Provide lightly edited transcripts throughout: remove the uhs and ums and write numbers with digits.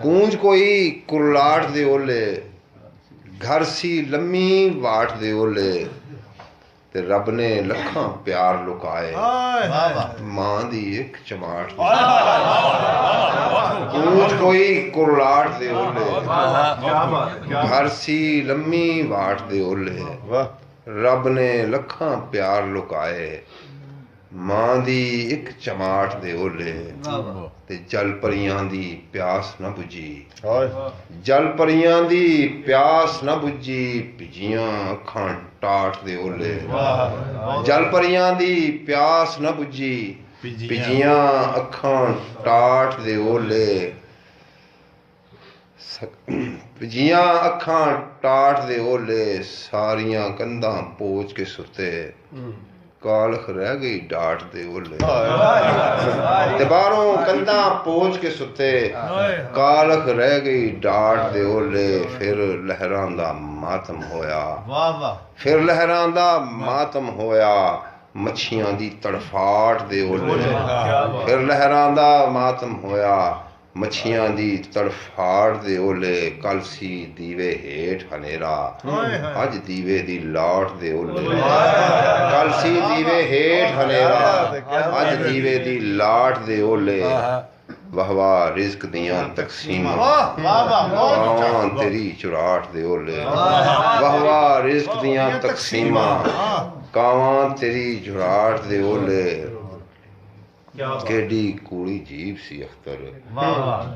गूंज कोई कुरलाट दे ओले, घर सी लम्मी वाट दे ओले, ते रब ने लखां प्यार लुकाए मां दी एक चमाट दे। गूंज कोई कुरलाट दे ओले, घर सी लम्मी वाट दे ओले, रब ने लखां प्यार लुकाए मां दी एक चमाट दे ओले, ते जल परियां दी प्यास न बुझी, जल परियां दी प्यास न बुझी, भिजियां अखां टाट दे ओले, जल परियां दी प्यास न बुझी, भिजियां अखां टाट दे ओले, भिजियां अखां टाट दे ओले, सारियां कंधां पोच के सुते, कालख रह गई डाट दे ओले, ते बाहरों कंधां पोच के सुते, कालख रह गई डाट दे ओले, फिर लहरां दा मातम होया, फिर लहरां दा मातम होया, मच्छियां दी तड़फाट दे ओले, फिर लहरां दा मातम होया, मच्छियां दी तड़फाट दे ओले, कल सी दीवे हेठ हनेरा, अज दीवे दी लाट दे ओले, कल सी दीवे हेठ हनेरा, अज दीवे दी लाट दे ओले, वाह वाह रिज़्क दियां तकसीमां, कावां तेरी चुराट दे ओले, वाह वाह रिज़्क दियां तकसीमां, कावां तेरी चुराट दे ओले, केडी कूड़ी जीभ सी अख्तर,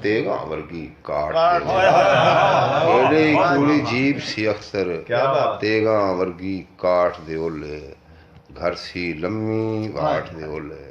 तेगा वर्गी काट दे, केडी कूड़ी जीभ सी अख्तर, तेगा वर्गी काट दे ओले, घर सी लम्मी वाट दे ओले।